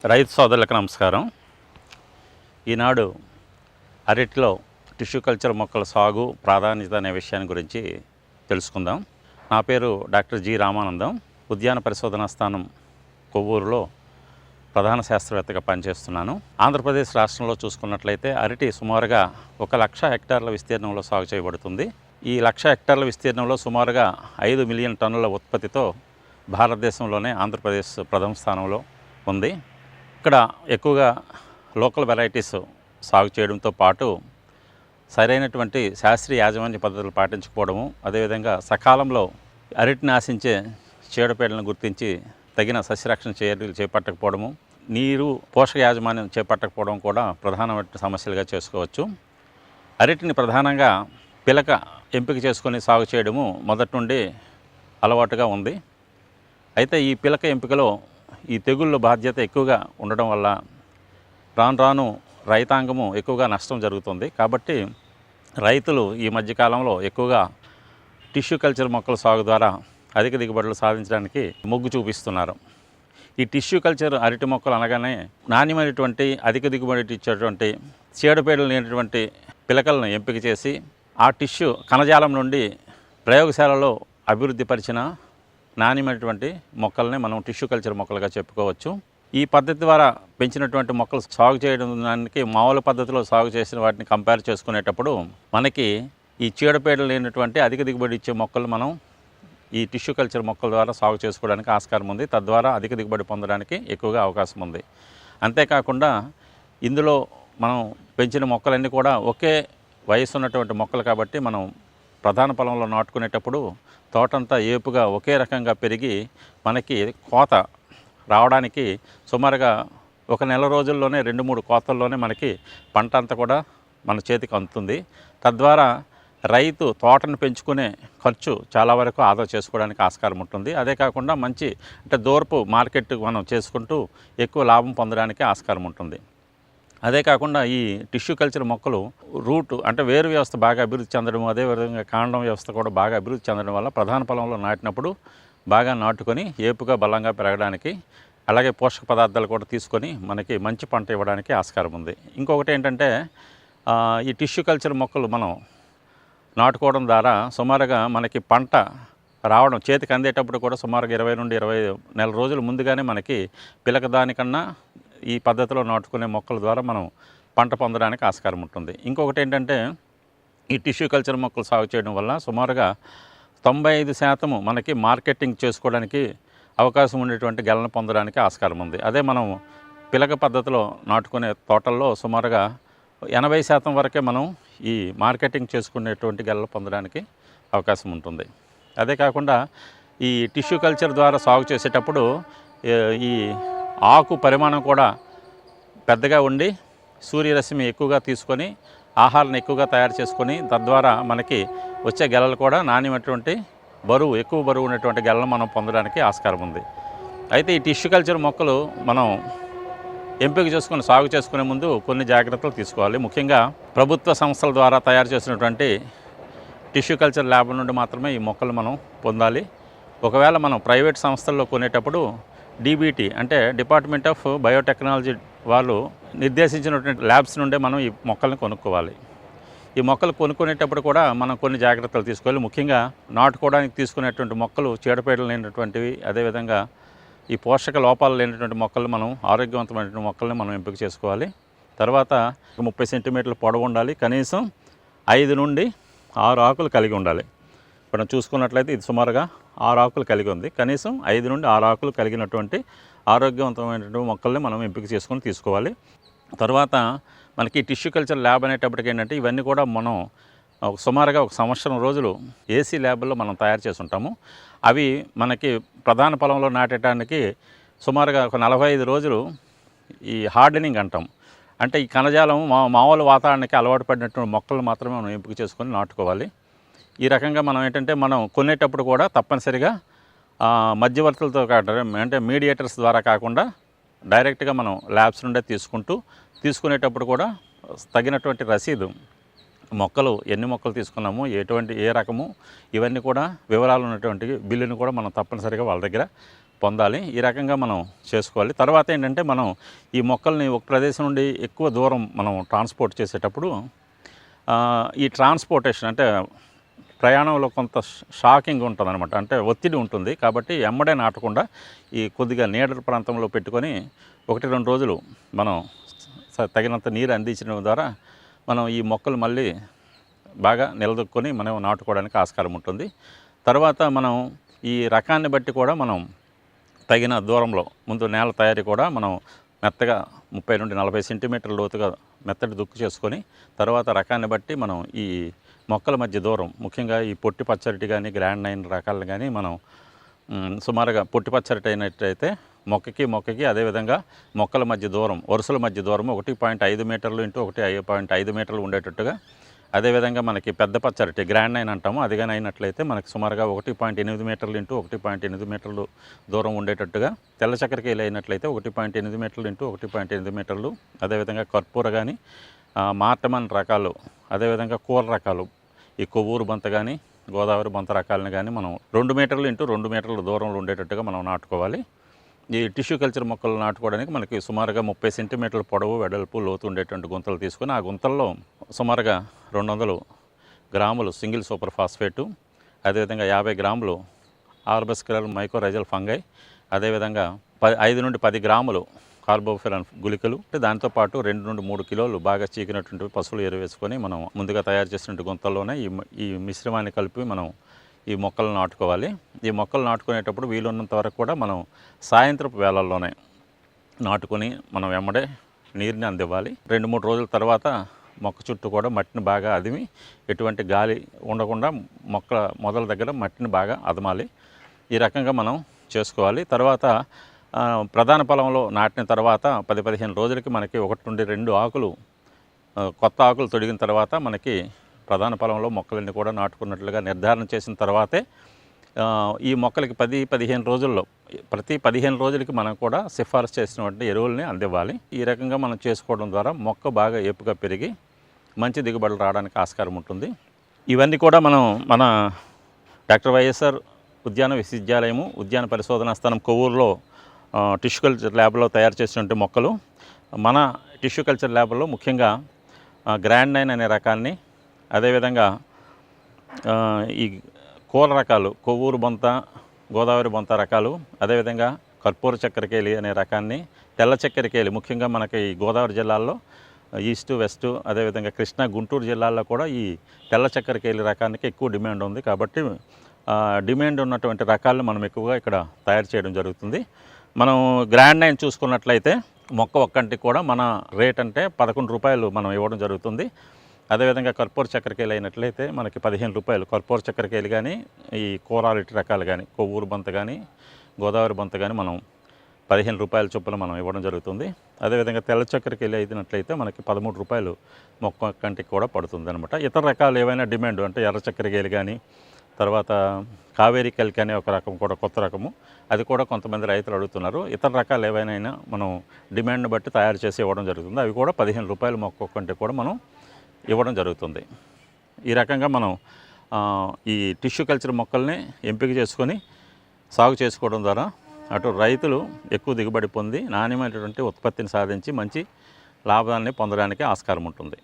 రైతు సోదరులకు నమస్కారం. ఈనాడు అరటిలో టిష్యూ కల్చర్ మొక్కల సాగు ప్రాధాన్యత అనే విషయాన్ని గురించి తెలుసుకుందాం. నా పేరు డాక్టర్ జి రామానందం. ఉద్యాన పరిశోధనా స్థానం కొవ్వూరులో ప్రధాన శాస్త్రవేత్తగా పనిచేస్తున్నాను. ఆంధ్రప్రదేశ్ రాష్ట్రంలో చూసుకున్నట్లయితే అరటి సుమారుగా 1,00,000 హెక్టార్ల విస్తీర్ణంలో సాగు చేయబడుతుంది. ఈ 1,00,000 హెక్టార్ల విస్తీర్ణంలో సుమారుగా 5 మిలియన్ టన్నుల ఉత్పత్తితో భారతదేశంలోనే ఆంధ్రప్రదేశ్ ప్రథమ స్థానంలో ఉంది. ఇక్కడ ఎక్కువగా లోకల్ వెరైటీస్ సాగు చేయడంతో పాటు సరైనటువంటి శాస్త్రీయ యాజమాన్య పద్ధతులు పాటించకపోవడము, అదేవిధంగా సకాలంలో అరటిని ఆశించే చీడపీడలను గుర్తించి తగిన సస్యరక్షణ చర్యలు చేపట్టకపోవడము, నీరు పోషక యాజమాన్యం చేపట్టకపోవడం కూడా ప్రధానమైన సమస్యలుగా చేసుకోవచ్చు. అరటిని ప్రధానంగా పిలక ఎంపిక చేసుకొని సాగు చేయడము మొదటి నుండి అలవాటుగా ఉంది. అయితే ఈ పిలక ఎంపికలో ఈ తెగుళ్ళ బాధ్యత ఎక్కువగా ఉండడం వల్ల రాను రైతాంగము ఎక్కువగా నష్టం జరుగుతుంది. కాబట్టి రైతులు ఈ మధ్యకాలంలో ఎక్కువగా టిష్యూ కల్చర్ మొక్కల సాగు ద్వారా అధిక దిగుబడులు సాధించడానికి మొగ్గు చూపిస్తున్నారు. ఈ టిష్యూ కల్చర్ అరటి మొక్కలు అనగానే నాణ్యమైనటువంటి అధిక దిగుబడి ఇచ్చేటువంటి చీడపీడలు లేనటువంటి పిలకలను ఎంపిక చేసి ఆ టిష్యూ కణజాలం నుండి ప్రయోగశాలలో అభివృద్ధి పరిచిన నాణ్యమైనటువంటి మొక్కల్ని మనం టిష్యూ కల్చర్ మొక్కలుగా చెప్పుకోవచ్చు. ఈ పద్ధతి ద్వారా పెంచినటువంటి మొక్కలు సాగు చేయడానికి మామూలు పద్ధతిలో సాగు చేసిన వాటిని కంపేర్ చేసుకునేటప్పుడు మనకి ఈ చీడపీడలు లేనటువంటి అధిక దిగుబడి ఇచ్చే మొక్కలు మనం ఈ టిష్యూ కల్చర్ మొక్కల ద్వారా సాగు చేసుకోవడానికి ఆస్కారం ఉంది. తద్వారా అధిక దిగుబడి పొందడానికి ఎక్కువగా అవకాశం ఉంది. అంతేకాకుండా ఇందులో మనం పెంచిన మొక్కలన్నీ కూడా ఒకే వయసు ఉన్నటువంటి మొక్కలు కాబట్టి మనం ప్రధాన పొలంలో నాటుకునేటప్పుడు తోటంతా ఏపుగా ఒకే రకంగా పెరిగి మనకి కోత రావడానికి సుమారుగా 1 నెల రోజుల్లోనే 2-3 కోతల్లోనే మనకి పంట అంతా కూడా మన చేతికి అందుతుంది. తద్వారా రైతు తోటను పెంచుకునే ఖర్చు చాలా వరకు ఆదా చేసుకోవడానికి ఆస్కారం ఉంటుంది. అదే కాకుండా మంచి దూరపు మార్కెట్ మనం చేసుకుంటూ ఎక్కువ లాభం పొందడానికి ఆస్కారం ఉంటుంది. అదే కాకుండా ఈ టిష్యూ కల్చర్ మొక్కలు రూట్ వేరు వ్యవస్థ బాగా అభివృద్ధి చెందడం, అదేవిధంగా కాండం వ్యవస్థ కూడా బాగా అభివృద్ధి చెందడం వల్ల ప్రధాన పొలంలో నాటినప్పుడు బాగా నాటుకొని ఏపుగా బలంగా పెరగడానికి, అలాగే పోషక పదార్థాలు కూడా తీసుకొని మనకి మంచి పంట ఇవ్వడానికి ఆస్కారం ఉంది. ఇంకొకటి ఏంటంటే ఈ టిష్యూ కల్చర్ మొక్కలు మనం నాటుకోవడం ద్వారా సుమారుగా మనకి పంట రావడం చేతికి అందేటప్పుడు కూడా సుమారుగా 20 నుండి 25 నెలల రోజుల ముందుగానే మనకి పిలక దానికన్నా ఈ పద్ధతిలో నాటుకునే మొక్కల ద్వారా మనం పంట పొందడానికి ఆస్కారం ఉంటుంది. ఇంకొకటి ఏంటంటే ఈ టిష్యూ కల్చర్ మొక్కలు సాగు చేయడం వల్ల సుమారుగా 95% మనకి మార్కెటింగ్ చేసుకోవడానికి అవకాశం ఉండేటువంటి గెలను పొందడానికి ఆస్కారం ఉంది. అదే మనం పిలక పద్ధతిలో నాటుకునే తోటల్లో సుమారుగా 80% వరకే మనం ఈ మార్కెటింగ్ చేసుకునేటువంటి గెలను పొందడానికి అవకాశం ఉంటుంది. అదే కాకుండా ఈ టిష్యూ కల్చర్ ద్వారా సాగు చేసేటప్పుడు ఈ ఆకు పరిమాణం కూడా పెద్దగా ఉండి సూర్యరశ్మి ఎక్కువగా తీసుకొని ఆహారాన్ని ఎక్కువగా తయారు చేసుకొని తద్వారా మనకి వచ్చే గెలలు కూడా నాణ్యమైనటువంటి ఎక్కువ బరువు ఉన్నటువంటి గెలను మనం పొందడానికి ఆస్కారం ఉంది. అయితే ఈ టిష్యూ కల్చర్ మొక్కలు మనం ఎంపిక చేసుకొని సాగు చేసుకునే ముందు కొన్ని జాగ్రత్తలు తీసుకోవాలి. ముఖ్యంగా ప్రభుత్వ సంస్థల ద్వారా తయారు చేసినటువంటి టిష్యూ కల్చర్ ల్యాబ్ నుండి మాత్రమే ఈ మొక్కలు మనం పొందాలి. ఒకవేళ మనం ప్రైవేట్ సంస్థల్లో కొనేటప్పుడు DBT డిపార్ట్మెంట్ ఆఫ్ బయోటెక్నాలజీ వాళ్ళు నిర్దేశించినటువంటి ల్యాబ్స్ నుండే మనం ఈ మొక్కల్ని కొనుక్కోవాలి. ఈ మొక్కలు కొనుక్కునేటప్పుడు కూడా మనం కొన్ని జాగ్రత్తలు తీసుకోవాలి. ముఖ్యంగా నాటుకోవడానికి తీసుకునేటువంటి మొక్కలు చీడపీడలు లేనటువంటివి, అదేవిధంగా ఈ పోషక లోపాలు లేనటువంటి మొక్కలు మనం ఆరోగ్యవంతమైనటువంటి మొక్కల్ని మనం ఎంపిక చేసుకోవాలి. తర్వాత 30 సెంటీమీటర్ల పొడవు ఉండాలి. కనీసం 5 నుండి 6 ఆకులు కలిగి ఉండాలి. మనం చూసుకున్నట్లయితే ఇది సుమారుగా 6 ఆకులు కలిగి ఉంది. కనీసం 5 నుండి 6 ఆకులు కలిగినటువంటి ఆరోగ్యవంతమైనటువంటి మొక్కల్ని మనం ఎంపిక చేసుకొని తీసుకోవాలి. తర్వాత మనకి టిష్యూ కల్చర్ ల్యాబ్ అనేటప్పటికి ఏంటంటే ఇవన్నీ కూడా మనం సుమారుగా 1 సంవత్సరం రోజులు AC ల్యాబ్లో మనం తయారు చేసి ఉంటాము. అవి మనకి ప్రధాన పొలంలో నాటడానికి సుమారుగా 45 రోజులు ఈ హార్డెనింగ్ అంటాం. ఈ కణజాలం మామూలు వాతావరణానికి అలవాటు పడినటువంటి మొక్కలు మాత్రమే మనం ఎంపిక చేసుకొని నాటుకోవాలి. ఈ రకంగా మనం కొనేటప్పుడు కూడా తప్పనిసరిగా మధ్యవర్తులతో మీడియేటర్స్ ద్వారా కాకుండా డైరెక్ట్గా మనం ల్యాబ్స్ నుండే తీసుకునేటప్పుడు కూడా తగినటువంటి రసీదు మొక్కలు ఎన్ని మొక్కలు తీసుకున్నాము, ఏ రకము, ఇవన్నీ కూడా వివరాలు ఉన్నటువంటి బిల్లును కూడా మనం తప్పనిసరిగా వాళ్ళ దగ్గర పొందాలి. ఈ రకంగా మనం చేసుకోవాలి. తర్వాత ఏంటంటే మనం ఈ మొక్కల్ని ఒక ప్రదేశం నుండి ఎక్కువ దూరం మనం ట్రాన్స్పోర్ట్ చేసేటప్పుడు ఈ ట్రాన్స్పోర్టేషన్ అంటే ప్రయాణంలో కొంత షాకింగ్ ఉంటుందన్నమాట. అంటే ఒత్తిడి ఉంటుంది. కాబట్టి ఎమ్మడే నాటకుండా ఈ కొద్దిగా నీడ ప్రాంతంలో పెట్టుకొని 1-2 రోజులు మనం తగినంత నీరు అందించడం ద్వారా మనం ఈ మొక్కలు మళ్ళీ బాగా నిలదొక్కుని మనం నాటుకోవడానికి ఆస్కారం ఉంటుంది. తర్వాత మనం ఈ రకాన్ని బట్టి కూడా మనం తగిన దూరంలో ముందు నేల తయారీ కూడా మనం మెత్తగా 30-40 సెంటీమీటర్ల లోతుగా మెత్తటి దుక్కు చేసుకొని తర్వాత రకాన్ని బట్టి మనం ఈ మొక్కల మధ్య దూరం ముఖ్యంగా ఈ పొట్టి పచ్చరటి కానీ గ్రాండ్ 9 రకాలను కానీ మనం సుమారుగా పొట్టి పచ్చరటి అయినట్టయితే మొక్కకి అదేవిధంగా మొక్కల మధ్య దూరం వరుసల మధ్య దూరం 1.5 మీటర్లు ఇంటూ 1.5 మీటర్లు ఉండేటట్టుగా, అదేవిధంగా మనకి పెద్ద పచ్చరటి గ్రాండ్ 9 అంటాము, అది కానీ అయినట్లయితే మనకి సుమారుగా 1.8 మీటర్లు ఇంటూ 1.8 మీటర్లు దూరం ఉండేటట్టుగా, తెల్ల చక్కెరకేళి అయినట్లయితే 1.8 మీటర్లు ఇంటూ 1.8 మీటర్లు, అదేవిధంగా కర్పూర కానీ మార్టమన్ రకాలు, అదేవిధంగా కూర రకాలు ఈ కొవ్వూరు బంత కానీ గోదావరి బంత రకాలను కానీ మనం 2 మీటర్లు ఇంటూ 2 మీటర్ల దూరంలో ఉండేటట్టుగా మనం నాటుకోవాలి. ఈ టిష్యూ కల్చర్ మొక్కలు నాటుకోవడానికి మనకి సుమారుగా 30 సెంటీమీటర్ల పొడవు వెడల్పు లోతు ఉండేటువంటి గుంతలు తీసుకొని ఆ గుంతల్లో సుమారుగా 200 గ్రాములు సింగిల్ సూపర్ ఫాస్ఫేటు, అదేవిధంగా 50 గ్రాములు ఆర్బస్క్యులర్ మైకోరైజల్ ఫంగై, అదేవిధంగా 5 నుండి 10 గ్రాములు కార్బోఫిరన్ గుళికలు, దాంతోపాటు 2 నుండి 3 కిలోలు బాగా చీకినటువంటి పశువులు ఎరువు వేసుకొని మనం ముందుగా తయారు చేసినటువంటి గుంతల్లోనే ఈ మిశ్రమాన్ని కలిపి మనం ఈ మొక్కలు నాటుకోవాలి. ఈ మొక్కలు నాటుకునేటప్పుడు వీలున్నంత వరకు కూడా మనం సాయంత్రపు వేళల్లోనే నాటుకొని మనం వెంబడే నీరుని అందివ్వాలి. 2-3 రోజుల తర్వాత మొక్క చుట్టూ కూడా మట్టిని బాగా అదిమి ఎటువంటి గాలి ఉండకుండా మొక్క మొదల దగ్గర మట్టిని బాగా అదమాలి. ఈ రకంగా మనం చేసుకోవాలి. తర్వాత ప్రధాన పొలంలో నాటిన తర్వాత 10-15 రోజులకి మనకి 1 నుండి 2 ఆకులు కొత్త ఆకులు తొడిగిన తర్వాత మనకి ప్రధాన పొలంలో మొక్కలన్నీ కూడా నాటుకున్నట్లుగా నిర్ధారణ చేసిన తర్వాతే ఈ మొక్కలకి 10-15 రోజుల్లో ప్రతి 15 రోజులకి మనం కూడా సిఫారసు చేసినటువంటి ఎరువుల్ని అందివ్వాలి. ఈ రకంగా మనం చేసుకోవడం ద్వారా మొక్క బాగా ఏపుగా పెరిగి మంచి దిగుబడులు రావడానికి ఆస్కారం ఉంటుంది. ఇవన్నీ కూడా మనం మన డాక్టర్ వైఎస్ఆర్ ఉద్యాన విశ్వవిద్యాలయము ఉద్యాన పరిశోధనా స్థానం కొవ్వూరులో టిష్యూ కల్చర్ ల్యాబ్లో తయారు చేసినటువంటి మొక్కలు. మన టిష్యూ కల్చర్ ల్యాబ్లో ముఖ్యంగా గ్రాండ్ 9 అనే రకాన్ని, అదేవిధంగా ఈ కూర రకాలు కొవ్వూరు బొంత గోదావరి బొంత రకాలు, అదేవిధంగా కర్పూర చక్కెరకేళి అనే రకాన్ని, తెల్ల చక్కెరకేళి ముఖ్యంగా మనకి ఈ గోదావరి జిల్లాల్లో ఈస్ట్ వెస్ట్ అదేవిధంగా కృష్ణా గుంటూరు జిల్లాల్లో కూడా ఈ తెల్ల చక్కెరకేళి రకానికి ఎక్కువ డిమాండ్ ఉంది. కాబట్టి డిమాండ్ ఉన్నటువంటి రకాలను మనం ఎక్కువగా ఇక్కడ తయారు చేయడం జరుగుతుంది. మనం గ్రాండ్ 9 చూసుకున్నట్లయితే మొక్క ఒక్కంటికి కూడా మన రేట్ అంటే 11 రూపాయలు మనం ఇవ్వడం జరుగుతుంది. అదేవిధంగా కర్పూర చక్కెరకేళి అయినట్లయితే మనకి 15 రూపాయలు కర్పూర చక్కెరకేళి కానీ ఈ కూరాలిటి రకాలు కానీ కొవ్వూరు బంత కానీ గోదావరి బంత కానీ మనం 15 రూపాయల చొప్పున మనం ఇవ్వడం జరుగుతుంది. అదేవిధంగా తెల్ల చక్కెరకేళి అయినట్లయితే మనకి 13 రూపాయలు మొక్క కంటికి కూడా పడుతుంది అనమాట. ఇతర రకాలు ఏవైనా డిమాండ్ అంటే ఎర్ర చక్కెరకేళి కానీ తర్వాత కావేరీ కలికి అనే ఒక రకం కూడా కొత్త రకము, అది కూడా కొంతమంది రైతులు అడుగుతున్నారు. ఇతర రకాలు ఏవైనా మనం డిమాండ్ని బట్టి తయారు చేసి ఇవ్వడం జరుగుతుంది. అవి కూడా 15 రూపాయల మొక్క కంటే కూడా మనం ఇవ్వడం జరుగుతుంది. ఈ రకంగా మనం ఈ టిష్యూ కల్చర్ మొక్కల్ని ఎంపిక చేసుకొని సాగు చేసుకోవడం ద్వారా అటు రైతులు ఎక్కువ దిగుబడి పొంది నాణ్యమైనటువంటి ఉత్పత్తిని సాధించి మంచి లాభాన్ని పొందడానికి ఆస్కారం ఉంటుంది.